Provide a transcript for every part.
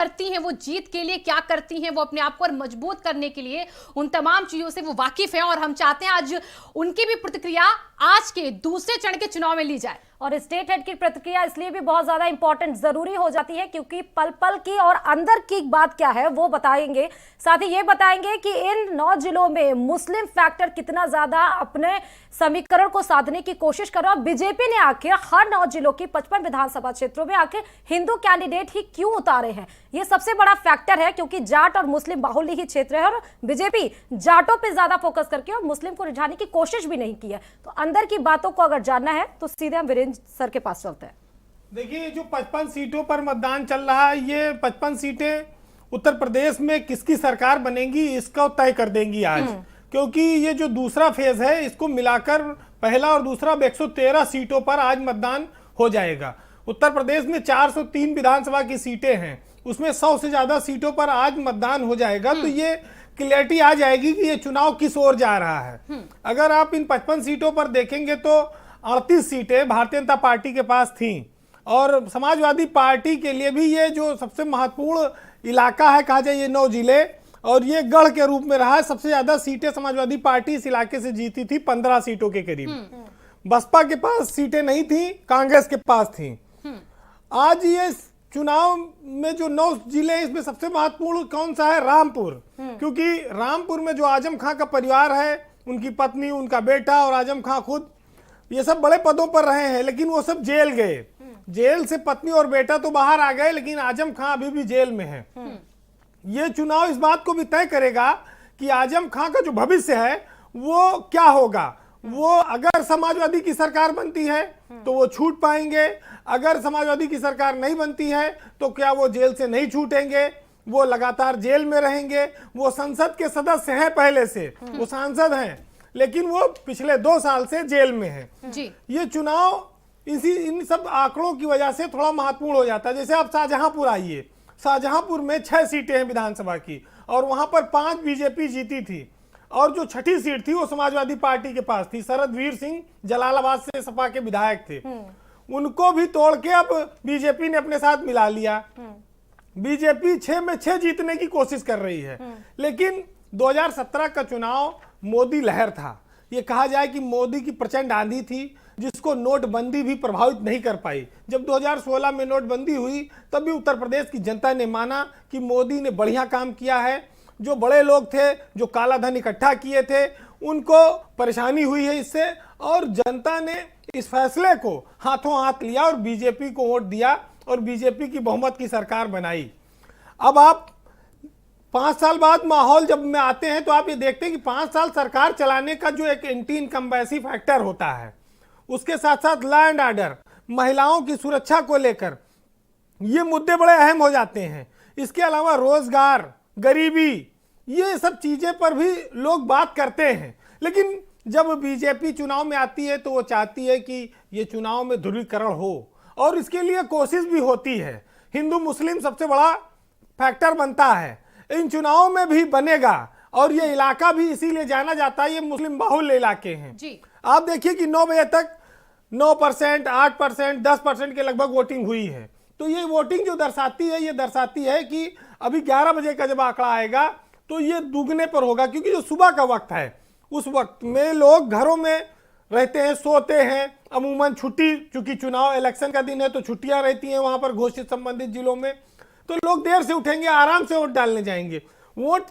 करती हैं, वो जीत के लिए क्या करती हैं, वो अपने आप को और मजबूत करने के लिए उन तमाम चीजों से वो वाकिफ हैं। और हम चाहते हैं आज उनकी भी प्रतिक्रिया आज के दूसरे चरण के चुनाव में ली जाए। और स्टेट हेड की प्रतिक्रिया इसलिए भी बहुत ज्यादा इंपॉर्टेंट जरूरी हो जाती है क्योंकि पल पल की और अंदर की बात क्या है वो बताएंगे। साथ ही ये बताएंगे कि इन 9 जिलों में मुस्लिम फैक्टर कितना ज्यादा अपने समीकरण को साधने की कोशिश कर रहा है। बीजेपी ने आखिर हर 9 जिलों की 55 विधानसभा क्षेत्रों में आखिर हिंदू कैंडिडेट ही क्यों उतारे हैं, ये सबसे बड़ा फैक्टर है क्योंकि जाट और मुस्लिम बाहुल्य ही क्षेत्र है और बीजेपी जाटों पे ज्यादा फोकस करके और मुस्लिम को रिझाने की कोशिश भी नहीं की है। तो अंदर की बातों को अगर जानना है तो सीधे हम वीरेंद्र सर के पास चलते हैं। देखिए, जो 55 सीटों पर मतदान चल रहा है, ये 55 सीटें उत्तर प्रदेश में किसकी सरकार बनेगी इसका तय कर देंगी आज, क्योंकि ये जो दूसरा फेज है इसको मिलाकर पहला और दूसरा 113 सीटों पर आज मतदान हो जाएगा। उत्तर प्रदेश में 403 विधानसभा की सीटें हैं, उसमें 100 से ज्यादा सीटों पर आज मतदान हो जाएगा। तो ये क्लियरिटी आ जाएगी कि ये चुनाव किस ओर जा रहा है। अगर आप इन 55 सीटों पर देखेंगे तो 38 सीटें भारतीय जनता पार्टी के पास थीं और समाजवादी पार्टी के लिए भी ये जो सबसे महत्वपूर्ण इलाका है कहा जाए, ये 9 जिले और ये गढ़ के रूप में रहा है। सबसे ज्यादा सीटें समाजवादी पार्टी इस इलाके से जीती थी, 15 सीटों के करीब। बसपा के पास सीटें नहीं थी, कांग्रेस के पास थी। आज ये चुनाव में जो 9 जिले हैं इसमें सबसे महत्वपूर्ण कौन सा है? रामपुर, क्योंकि रामपुर में जो आजम खां का परिवार है, उनकी पत्नी, उनका बेटा और आजम खां खुद, ये सब बड़े पदों पर रहे हैं, लेकिन वो सब जेल गए। जेल से पत्नी और बेटा तो बाहर आ गए, लेकिन आजम खां अभी भी जेल में है। ये चुनाव इस बात को भी तय करेगा कि आजम खां का जो भविष्य है वो क्या होगा। वो अगर समाजवादी की सरकार बनती है तो वो छूट पाएंगे, अगर समाजवादी की सरकार नहीं बनती है तो क्या वो जेल से नहीं छूटेंगे, वो लगातार जेल में रहेंगे। वो संसद के सदस्य हैं, पहले से वो सांसद हैं, लेकिन वो पिछले 2 साल से जेल में है जी। ये चुनाव इन सब आंकड़ों की वजह से थोड़ा महत्वपूर्ण हो जाता है। जैसे आप शाहजहांपुर आइए, शाहजहांपुर में 6 सीटें हैं विधानसभा की और वहां पर 5 बीजेपी जीती थी और जो 6ठी सीट थी वो समाजवादी पार्टी के पास थी। शरद वीर सिंह जलालाबाद से सपा के विधायक थे, उनको भी तोड़ के अब बीजेपी ने अपने साथ मिला लिया। बीजेपी 6 में 6 जीतने की कोशिश कर रही है, लेकिन 2017 का चुनाव मोदी लहर था। ये कहा जाए कि मोदी की प्रचंड आंधी थी जिसको नोटबंदी भी प्रभावित नहीं कर पाई। जब 2016 में नोटबंदी हुई तब भी उत्तर प्रदेश की जनता ने माना कि मोदी ने बढ़िया काम किया है। जो बड़े लोग थे, जो काला धन इकट्ठा किए थे, उनको परेशानी हुई है इससे, और जनता ने इस फैसले को हाथों हाथ लिया और बीजेपी को वोट दिया और बीजेपी की बहुमत की सरकार बनाई। अब आप 5 साल बाद माहौल जब में आते हैं तो आप ये देखते हैं कि 5 साल सरकार चलाने का जो एक एंटी इनकम्बेंसी फैक्टर होता है, उसके साथ साथ लॉ एंड ऑर्डर, महिलाओं की सुरक्षा को लेकर ये मुद्दे बड़े अहम हो जाते हैं। इसके अलावा रोजगार, गरीबी, ये सब चीजें पर भी लोग बात करते हैं। लेकिन जब बीजेपी चुनाव में आती है तो वो चाहती है कि ये चुनाव में ध्रुवीकरण हो और इसके लिए कोशिश भी होती है। हिंदू मुस्लिम सबसे बड़ा फैक्टर बनता है, इन चुनावों में भी बनेगा और ये इलाका भी इसीलिए जाना जाता है, ये मुस्लिम बाहुल्य इलाके हैं जी। आप देखिए कि 9 बजे तक 9%, 8%, 10% के लगभग वोटिंग हुई है। तो ये वोटिंग जो दर्शाती है, ये दर्शाती है कि अभी 11 बजे का जब आंकड़ा आएगा तो ये दुगने पर होगा, क्योंकि जो सुबह का वक्त है उस वक्त में लोग घरों में रहते हैं, सोते हैं। अमूमन छुट्टी, चूंकि चुनाव इलेक्शन का दिन है तो छुट्टियां रहती हैं वहां पर घोषित संबंधित जिलों में, तो लोग देर से उठेंगे, आराम से वोट डालने जाएंगे। वोट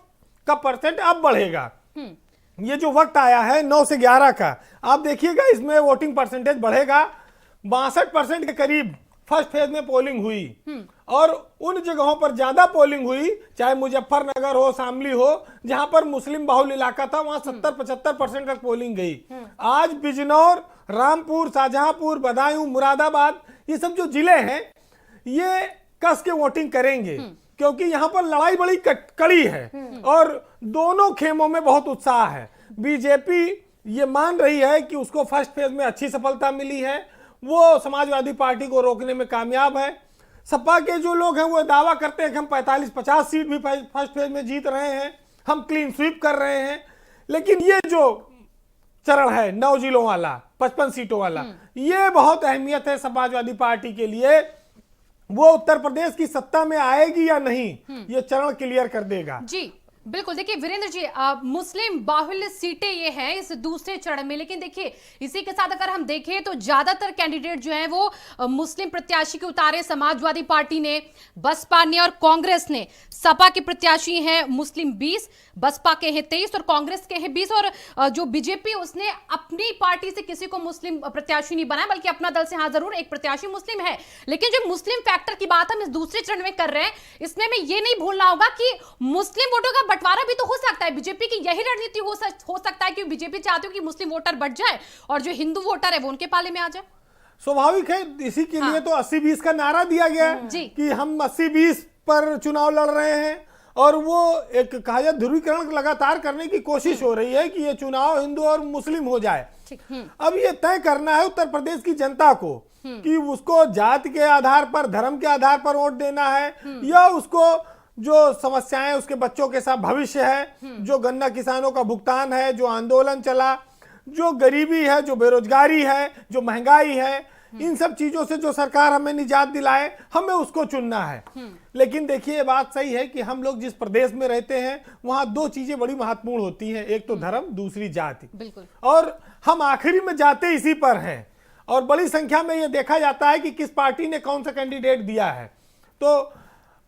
का परसेंट अब बढ़ेगा। ये जो वक्त आया है 9 से 11 का, आप देखिएगा इसमें वोटिंग परसेंटेज बढ़ेगा। 62% के करीब फर्स्ट फेज में पोलिंग हुई और उन जगहों पर ज्यादा पोलिंग हुई, चाहे मुजफ्फरनगर हो, शामली हो, जहां पर मुस्लिम बाहुल्य इलाका था, वहां 70-75% तक पोलिंग गई। आज बिजनौर, रामपुर, शाहजहांपुर, बदायूं, मुरादाबाद, ये सब जो जिले हैं ये कस के वोटिंग करेंगे, क्योंकि यहां पर लड़ाई बड़ी कड़ी है और दोनों खेमों में बहुत उत्साह है। बीजेपी ये मान रही है कि उसको फर्स्ट फेज में अच्छी सफलता मिली है, वो समाजवादी पार्टी को रोकने में कामयाब है। सपा के जो लोग हैं वो दावा करते हैं कि हम 45-50 सीट भी फर्स्ट फेज में जीत रहे हैं, हम क्लीन स्वीप कर रहे हैं। लेकिन ये जो चरण है 9 जिलों वाला, 55 सीटों वाला, ये बहुत अहमियत है समाजवादी पार्टी के लिए। वो उत्तर प्रदेश की सत्ता में आएगी या नहीं, ये चरण क्लियर कर देगा। जी बिल्कुल। देखिए वीरेंद्र जी, मुस्लिम बाहुल्य सीटें ये हैं इस दूसरे चरण में, लेकिन देखिए इसी के साथ अगर हम देखें तो ज्यादातर कैंडिडेट जो हैं वो मुस्लिम प्रत्याशी के उतारे। समाजवादी पार्टी ने, बसपा ने और कांग्रेस ने। सपा के प्रत्याशी हैं मुस्लिम 20, बसपा के हैं 23 और कांग्रेस के हैं 20। और जो बीजेपी, उसने अपनी पार्टी से किसी को मुस्लिम प्रत्याशी नहीं बनाया, बल्कि अपना दल से हाँ जरूर एक प्रत्याशी मुस्लिम है। लेकिन जो मुस्लिम फैक्टर की बात हम इस दूसरे चरण में कर रहे हैं, इसमें हमें ये नहीं भूलना होगा कि मुस्लिम वोटों का बंटवारा भी तो हो सकता है। बीजेपी की यही रणनीति हो सकता है कि बीजेपी चाहती है कि मुस्लिम वोटर बढ़ जाए और जो हिंदू वोटर है वो उनके पाले में आ जाए। स्वाभाविक है, इसी के लिए तो 80-20 का नारा दिया गया है कि हम 80-20 पर चुनाव लड़ रहे हैं। और वो एक कहा जाए ध्रुवीकरण लगातार करने की कोशिश हो रही है कि ये चुनाव हिंदू और मुस्लिम हो जाए। अब ये तय करना है उत्तर प्रदेश की जनता को कि उसको जाति के आधार पर, धर्म के आधार पर वोट देना है, या उसको जो समस्याएं उसके बच्चों के साथ भविष्य है, जो गन्ना किसानों का भुगतान है, जो आंदोलन चला, जो गरीबी है, जो बेरोजगारी है, जो महंगाई है, इन सब चीजों से जो सरकार हमें निजात दिलाए, हमें उसको चुनना है। लेकिन देखिए ये बात सही है कि हम लोग जिस प्रदेश में रहते हैं वहां दो चीजें बड़ी महत्वपूर्ण होती हैं, एक तो धर्म, दूसरी जाति। बिल्कुल। और हम आखिरी में जाते इसी पर हैं, और बड़ी संख्या में ये देखा जाता है कि किस पार्टी ने कौन सा कैंडिडेट दिया है। तो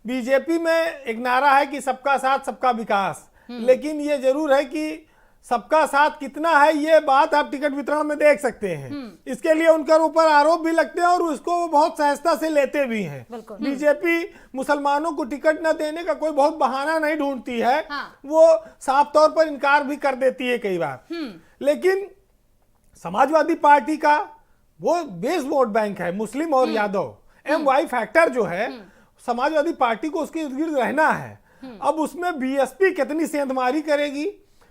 बीजेपी में एक नारा है कि सबका साथ सबका विकास, लेकिन ये जरूर है कि सबका साथ कितना है, ये बात आप टिकट वितरण में देख सकते हैं। इसके लिए उनके ऊपर आरोप भी लगते हैं और उसको बहुत सहजता से लेते भी हैं। बीजेपी मुसलमानों को टिकट न देने का कोई बहुत बहाना नहीं ढूंढती है। वो साफ तौर पर इनकार भी कर देती है कई बार। लेकिन समाजवादी पार्टी का वो बेस वोट बैंक है मुस्लिम और यादव। MY फैक्टर जो है, समाजवादी पार्टी को उसके इर्द गिर्द रहना है। अब उसमें बीएसपी कितनी सेंधमारी करेगी,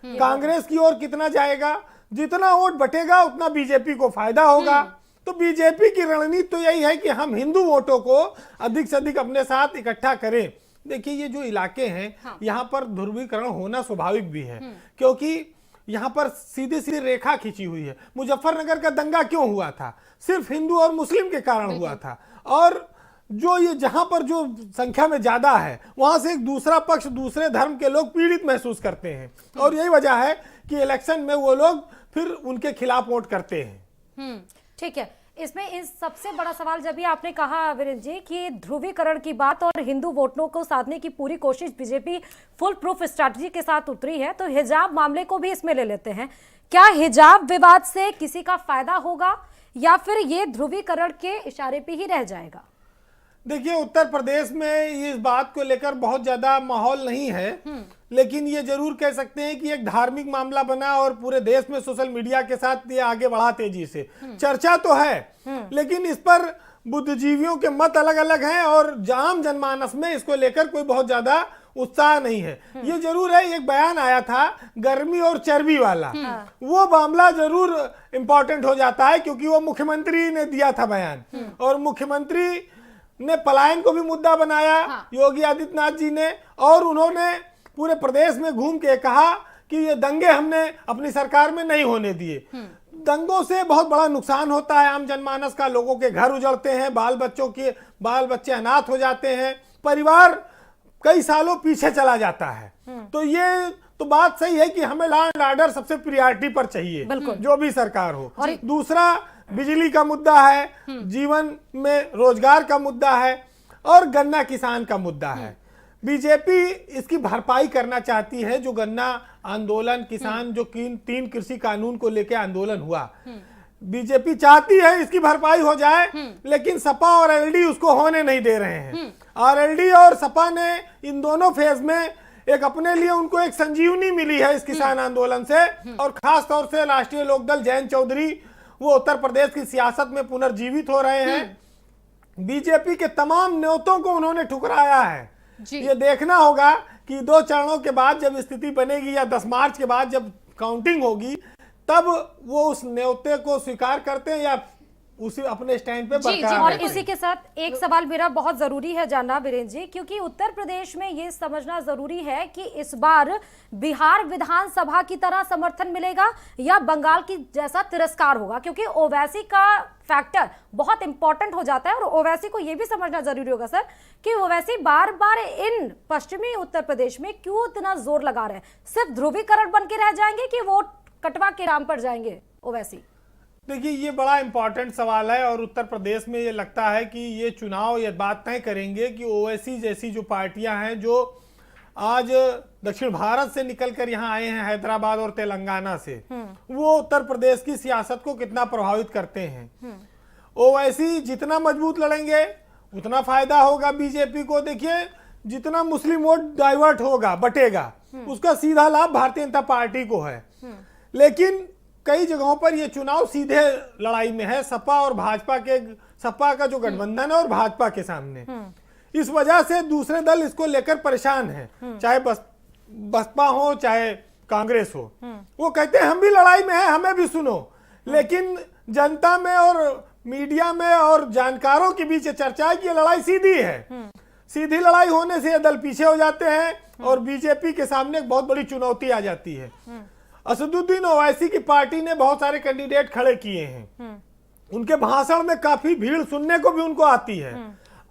कांग्रेस की ओर कितना जाएगा, जितना वोट बटेगा उतना बीजेपी को फायदा होगा। तो बीजेपी की रणनीति तो यही है कि हम हिंदू वोटों को अधिक से अधिक अपने साथ इकट्ठा करें। देखिए ये जो इलाके हैं, यहाँ पर ध्रुवीकरण होना स्वाभाविक भी है, क्योंकि यहाँ पर सीधी सीधी रेखा खींची हुई है। मुजफ्फरनगर का दंगा क्यों हुआ था? सिर्फ हिंदू और मुस्लिम के कारण हुआ था। और जो ये जहां पर जो संख्या में ज्यादा है, वहां से एक दूसरा पक्ष, दूसरे धर्म के लोग पीड़ित महसूस करते हैं, और यही वजह है कि इलेक्शन में वो लोग फिर उनके खिलाफ वोट करते हैं। ठीक है। इसमें इस सबसे बड़ा सवाल जब भी आपने कहा वीरेंद्र जी कि ध्रुवीकरण की बात और हिंदू वोटों को साधने की पूरी कोशिश बीजेपी फुल प्रूफ स्ट्रैटेजी के साथ उतरी है, तो हिजाब मामले को भी इसमें ले लेते हैं। क्या हिजाब विवाद से किसी का फायदा होगा या फिर ये ध्रुवीकरण के इशारे पे ही रह जाएगा? देखिए उत्तर प्रदेश में इस बात को लेकर बहुत ज्यादा माहौल नहीं है, लेकिन ये जरूर कह सकते हैं कि एक धार्मिक मामला बना और पूरे देश में सोशल मीडिया के साथ ये आगे बढ़ा तेजी से। चर्चा तो है, लेकिन इस पर बुद्धिजीवियों के मत अलग अलग हैं और आम जनमानस में इसको लेकर कोई बहुत ज्यादा उत्साह नहीं है। ये जरूर है, एक बयान आया था गर्मी और चर्बी वाला, वो मामला जरूर इंपॉर्टेंट हो जाता है, क्योंकि वो मुख्यमंत्री ने दिया था बयान, और मुख्यमंत्री ने पलायन को भी मुद्दा बनाया, योगी आदित्यनाथ जी ने, और उन्होंने पूरे प्रदेश में घूम के कहा कि ये दंगे हमने अपनी सरकार में नहीं होने दिए। दंगों से बहुत बड़ा नुकसान होता है आम जनमानस का, लोगों के घर उजड़ते हैं, बाल बच्चे अनाथ हो जाते हैं, परिवार कई सालों पीछे चला जाता है। तो ये तो बात सही है कि हमें लॉ एंड ऑर्डर सबसे प्रायोरिटी पर चाहिए, जो भी सरकार हो। और दूसरा बिजली का मुद्दा है, जीवन में रोजगार का मुद्दा है, और गन्ना किसान का मुद्दा है। बीजेपी इसकी भरपाई करना चाहती है। जो गन्ना आंदोलन, किसान जो 3 कृषि कानून को लेकर आंदोलन हुआ, बीजेपी चाहती है इसकी भरपाई हो जाए, लेकिन सपा और एलडी उसको होने नहीं दे रहे हैं। आरएलडी और सपा ने इन दोनों फेज में एक अपने लिए उनको एक संजीवनी मिली है इस किसान आंदोलन से, और खास तौर से राष्ट्रीय लोकदल जयंत चौधरी वो उत्तर प्रदेश की सियासत में पुनर्जीवित हो रहे हैं। बीजेपी के तमाम न्योतों को उन्होंने ठुकराया है। ये देखना होगा कि 2 चरणों के बाद जब स्थिति बनेगी, या 10 मार्च के बाद जब काउंटिंग होगी, तब वो उस न्योते को स्वीकार करते हैं या उसी अपने स्टैंड पे जी, बरकरार और रखें। इसी के साथ एक सवाल मेरा बहुत जरूरी है जानना वीरेंद्र जी, क्योंकि उत्तर प्रदेश में ये समझना जरूरी है कि इस बार बिहार विधानसभा की तरह समर्थन मिलेगा या बंगाल की जैसा तिरस्कार होगा, क्योंकि ओवैसी का फैक्टर बहुत इंपॉर्टेंट हो जाता है। और ओवैसी को यह भी समझना जरूरी होगा सर कि ओवैसी बार बार इन पश्चिमी उत्तर प्रदेश में क्यों इतना जोर लगा रहे हैं, सिर्फ ध्रुवीकरण बन के रह जाएंगे कि वोट कटवा के नाम पर जाएंगे ओवैसी? देखिए, ये बड़ा इंपॉर्टेंट सवाल है और उत्तर प्रदेश में ये लगता है कि ये चुनाव ये बात तय करेंगे कि ओवैसी जैसी जो पार्टियां हैं जो आज दक्षिण भारत से निकलकर यहाँ आए हैं, हैदराबाद और तेलंगाना से, वो उत्तर प्रदेश की सियासत को कितना प्रभावित करते हैं। ओवैसी जितना मजबूत लड़ेंगे उतना फायदा होगा बीजेपी को। देखिए, जितना मुस्लिम वोट डाइवर्ट होगा, बटेगा, उसका सीधा लाभ भारतीय जनता पार्टी को है। लेकिन कई जगहों पर यह चुनाव सीधे लड़ाई में है, सपा और भाजपा के, सपा का जो गठबंधन है और भाजपा के सामने। इस वजह से दूसरे दल इसको लेकर परेशान है, चाहे बसपा हो चाहे कांग्रेस हो। वो कहते हैं हम भी लड़ाई में हैं, हमें भी सुनो। लेकिन जनता में और मीडिया में और जानकारों के बीच चर्चा है कि ये लड़ाई सीधी है। सीधी लड़ाई होने से ये दल पीछे हो जाते हैं और बीजेपी के सामने एक बहुत बड़ी चुनौती आ जाती है। असदुद्दीन ओवैसी की पार्टी ने बहुत सारे कैंडिडेट खड़े किए हैं, उनके भाषण में काफी भीड़ सुनने को भी उनको आती है।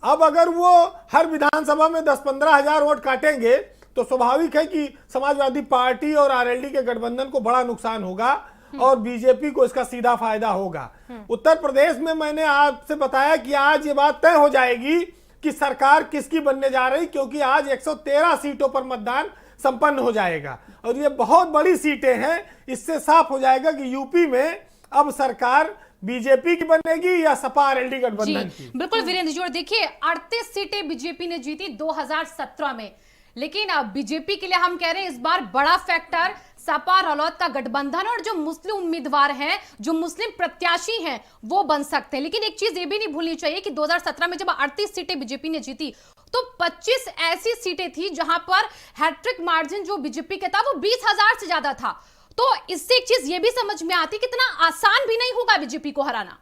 अब अगर वो हर विधानसभा में 10-15 हजार वोट काटेंगे तो स्वाभाविक है कि समाजवादी पार्टी और आरएलडी के गठबंधन को बड़ा नुकसान होगा और बीजेपी को इसका सीधा फायदा होगा। उत्तर प्रदेश में मैंने आपसे बताया कि आज ये बात तय हो जाएगी कि सरकार किसकी बनने जा रही, क्योंकि आज 113 सीटों पर मतदान संपन्न हो जाएगा और ये बहुत बड़ी सीटें हैं। इससे साफ हो जाएगा कि यूपी में अब सरकार बीजेपी की बनेगी या सपा आरएलडी गठबंधन की। बिल्कुल वीरेंद्र जी, और देखिए 38 सीटें बीजेपी ने जीती 2017 में, लेकिन अब बीजेपी के लिए हम कह रहे हैं इस बार बड़ा फैक्टर सपा रालोद का गठबंधन और जो मुस्लिम उम्मीदवार हैं, जो मुस्लिम प्रत्याशी हैं, वो बन सकते हैं। लेकिन एक चीज ये भी नहीं भूलनी चाहिए कि 2017 में जब 38 सीटें बीजेपी ने जीती तो 25 ऐसी सीटें थी जहां पर हैट्रिक मार्जिन जो बीजेपी का था वो 20,000 से ज्यादा था। तो इससे एक चीज ये भी समझ में आती कि इतना आसान भी नहीं होगा बीजेपी को हराना।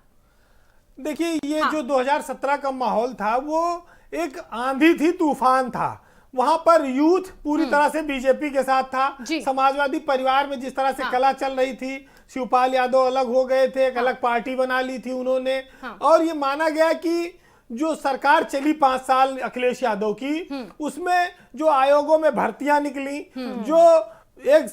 देखिए, ये जो 2017 का माहौल था वो एक आंधी थी, तूफान था। वहां पर यूथ पूरी तरह से बीजेपी के साथ था। समाजवादी परिवार में जिस तरह से कला चल रही थी, शिवपाल यादव अलग हो गए थे, एक अलग पार्टी बना ली थी उन्होंने। और ये माना गया कि जो सरकार चली 5 साल अखिलेश यादव की, उसमें जो आयोगों में भर्तियां निकली, जो एक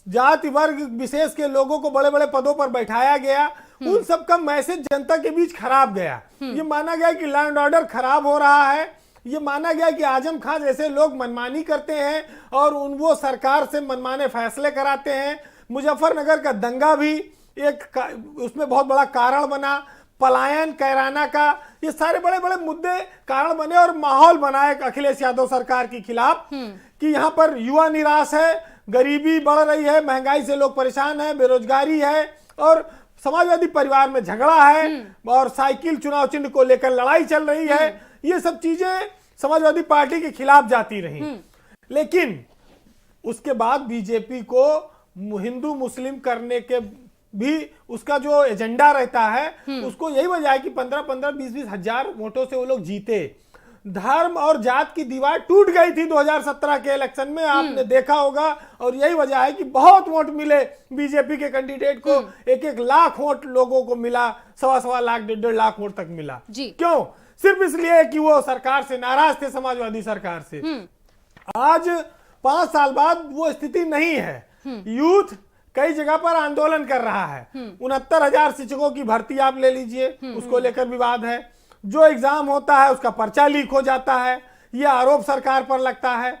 जाति वर्ग विशेष के लोगों को बड़े बड़े पदों पर बैठाया गया, उन सब का मैसेज जनता के बीच खराब गया। ये माना गया कि लैंड ऑर्डर खराब हो रहा है। ये माना गया कि आजम खान जैसे लोग मनमानी करते हैं और वो सरकार से मनमाने फैसले कराते हैं। मुजफ्फरनगर का दंगा भी एक उसमें बहुत बड़ा कारण बना, पलायन कैराना का, ये सारे बड़े बड़े मुद्दे कारण बने और माहौल बना एक अखिलेश यादव सरकार के खिलाफ कि यहाँ पर युवा निराश है, गरीबी बढ़ रही है, महंगाई से लोग परेशान हैं, बेरोजगारी है और समाजवादी परिवार में झगड़ा है और साइकिल चुनाव चिन्ह को लेकर लड़ाई चल रही है। ये सब चीजें समाजवादी पार्टी के खिलाफ जाती रही। लेकिन उसके बाद बीजेपी को हिंदू मुस्लिम करने के भी उसका जो एजेंडा रहता है, उसको यही वजह है कि 15-15, 20-20 हजार वोटों से वो लोग जीते। धर्म और जात की दीवार टूट गई थी 2017 के इलेक्शन में, आपने देखा होगा। और यही वजह है कि बहुत वोट मिले बीजेपी के कैंडिडेट को, 1-1 लाख वोट लोगों को मिला, 1.25 लाख 1.5 लाख वोट तक मिला। क्यों? सिर्फ इसलिए कि वो सरकार से नाराज थे, समाजवादी सरकार से। आज 5 साल बाद वो स्थिति नहीं है। यूथ कई जगह पर आंदोलन कर रहा है। 69,000 शिक्षकों की भर्ती आप ले लीजिए, उसको लेकर विवाद है। जो एग्जाम होता है उसका पर्चा लीक हो जाता है, यह आरोप सरकार पर लगता है।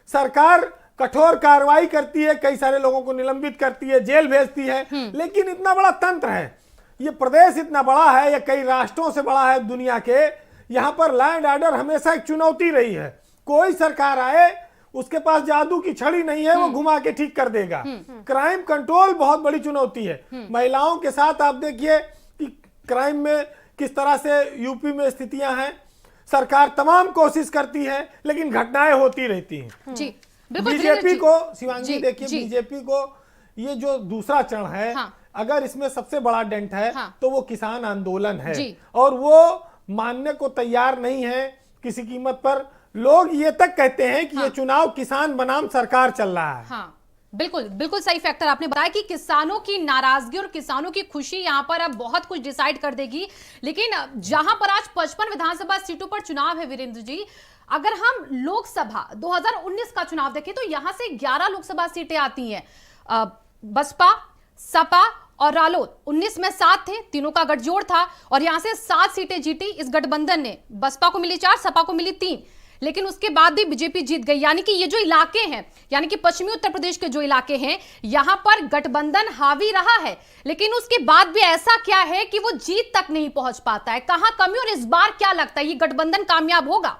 सरकार कठोर कार्रवाई करती है, कई सारे लोगों को निलंबित करती है, जेल भेजती है। लेकिन इतना बड़ा तंत्र है, ये प्रदेश इतना बड़ा है, ये कई राष्ट्रों से बड़ा है दुनिया के, यहाँ पर लैंड ऑर्डर हमेशा एक चुनौती रही है। कोई सरकार आए उसके पास जादू की छड़ी नहीं है, वो घुमा के ठीक कर देगा। क्राइम कंट्रोल बहुत बड़ी चुनौती है। महिलाओं के साथ आप देखिए कि क्राइम में किस तरह से यूपी में स्थितियां हैं। सरकार तमाम कोशिश करती है लेकिन घटनाएं होती रहती हैं। जी, बीजेपी को, शिवांगी देखिए, बीजेपी को ये जो दूसरा चरण है, अगर इसमें सबसे बड़ा डेंट है हाँ। तो वो किसान आंदोलन है जी। और वो मानने को तैयार नहीं है किसी कीमत पर। लोग ये तक कहते हैं कि ये चुनाव किसान बनाम सरकार चल रहा है। हाँ, बिल्कुल बिल्कुल सही फैक्टर आपने बताया कि किसानों की नाराजगी और किसानों की खुशी यहां पर अब बहुत कुछ डिसाइड कर देगी। लेकिन जहां पर आज 55 विधानसभा सीटों पर चुनाव है वीरेंद्र जी, अगर हम लोकसभा 2019 का चुनाव देखें तो यहां से 11 लोकसभा सीटें आती हैं। बसपा, सपा और रालोद 19 में 7 थे, तीनों का गठजोड़ था और यहां से 7 सीटें जीती इस गठबंधन ने। बसपा को मिली 4, सपा को मिली 3, लेकिन उसके बाद भी बीजेपी जीत गई। यानी कि ये जो इलाके हैं, यानी कि पश्चिमी उत्तर प्रदेश के जो इलाके हैं, यहां पर गठबंधन हावी रहा है, लेकिन उसके बाद भी ऐसा क्या है कि वो जीत तक नहीं पहुंच पाता है? कहां कमी और इस बार क्या लगता है ये गठबंधन कामयाब होगा?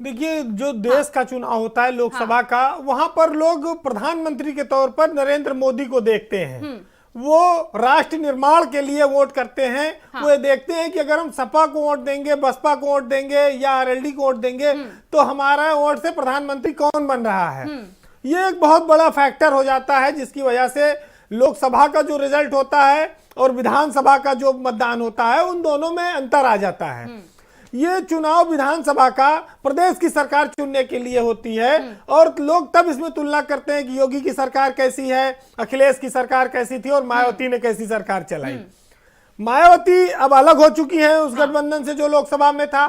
देखिए, जो देश का चुनाव होता है लोकसभा का, वहां पर लोग प्रधानमंत्री के तौर पर नरेंद्र मोदी को देखते हैं। वो राष्ट्र निर्माण के लिए वोट करते हैं। वो ये देखते हैं कि अगर हम सपा को वोट देंगे, बसपा को वोट देंगे या आरएलडी को वोट देंगे तो हमारा वोट से प्रधानमंत्री कौन बन रहा है। ये एक बहुत बड़ा फैक्टर हो जाता है जिसकी वजह से लोकसभा का जो रिजल्ट होता है और विधानसभा का जो मतदान होता है उन दोनों में अंतर आ जाता है। ये चुनाव विधानसभा का प्रदेश की सरकार चुनने के लिए होती है और लोग तब इसमें तुलना करते हैं कि योगी की सरकार कैसी है, अखिलेश की सरकार कैसी थी और मायावती ने कैसी सरकार चलाई। मायावती अब अलग हो चुकी है उस गठबंधन से जो लोकसभा में था।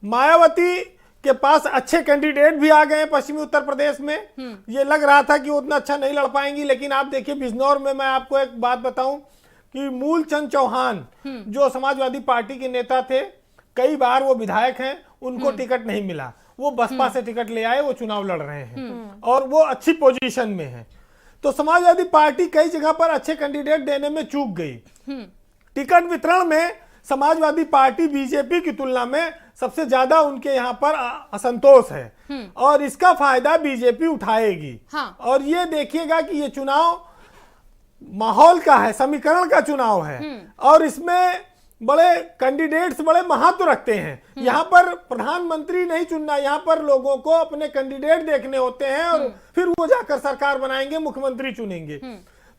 मायावती के पास अच्छे कैंडिडेट भी आ गए पश्चिमी उत्तर प्रदेश में। ये लग रहा था कि उतना अच्छा नहीं लड़ पाएंगी, लेकिन आप देखिए बिजनौर में मैं आपको एक बात बताऊं कि मूलचंद चौहान जो समाजवादी पार्टी के नेता थे, कई बार वो विधायक हैं, उनको टिकट नहीं मिला, वो बसपा से टिकट ले आए, वो चुनाव लड़ रहे हैं और वो अच्छी पोजीशन में है। तो समाजवादी पार्टी कई जगह पर अच्छे कैंडिडेट देने में चूक गई। टिकट वितरण में समाजवादी पार्टी बीजेपी की तुलना में सबसे ज्यादा उनके यहाँ पर असंतोष है और इसका फायदा बीजेपी उठाएगी। हाँ। और ये देखिएगा कि ये चुनाव माहौल का है, समीकरण का चुनाव है और इसमें बड़े कैंडिडेट्स बड़े महत्व रखते हैं। यहाँ पर प्रधानमंत्री नहीं चुनना, यहाँ पर लोगों को अपने कैंडिडेट देखने होते हैं और फिर वो जाकर सरकार बनाएंगे, मुख्यमंत्री चुनेंगे।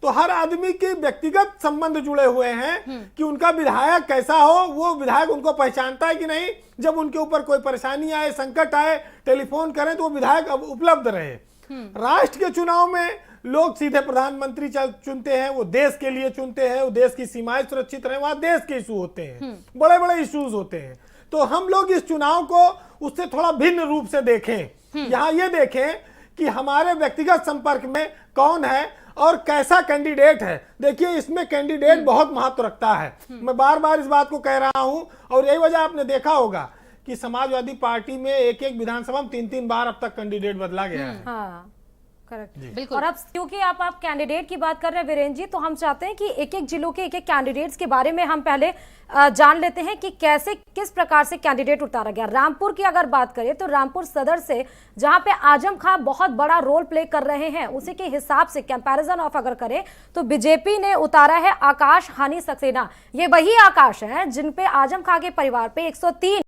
तो हर आदमी के व्यक्तिगत संबंध जुड़े हुए हैं कि उनका विधायक कैसा हो, वो विधायक उनको पहचानता है कि नहीं। जब उनके ऊपर कोई परेशानी आए, संकट आए, टेलीफोन करें तो वो विधायक अब उपलब्ध रहे। राष्ट्र के चुनाव में लोग सीधे प्रधानमंत्री चुनते हैं, वो देश के लिए चुनते हैं, वो देश की सीमाएं सुरक्षित रहे, वहां देश के इशू होते हैं, बड़े बड़े इश्यूज होते हैं। तो हम लोग इस चुनाव को उससे थोड़ा भिन्न रूप से देखें। यहाँ ये देखें कि हमारे व्यक्तिगत संपर्क में कौन है और कैसा कैंडिडेट है। देखिए, इसमें कैंडिडेट बहुत महत्व रखता है। मैं बार बार इस बात को कह रहा हूं और यही वजह आपने देखा होगा कि समाजवादी पार्टी में एक एक विधानसभा में 3-3 बार अब तक कैंडिडेट बदला गया है। हाँ, करेक्ट। और और अब क्योंकि आप कैंडिडेट की बात कर रहे हैं वीरेंद्र जी, तो हम चाहते हैं कि एक एक जिलों के एक एक कैंडिडेट्स के बारे में हम पहले जान लेते हैं कि कैसे किस प्रकार से कैंडिडेट उतारा गया। रामपुर की अगर बात करें तो रामपुर सदर से जहां पे आजम खान बहुत बड़ा रोल प्ले कर रहे हैं, उसी के हिसाब से कंपैरिजन ऑफ अगर करें तो बीजेपी ने उतारा है आकाश हानि सक्सेना। ये वही आकाश है जिन पे आजम खान के परिवार पे 103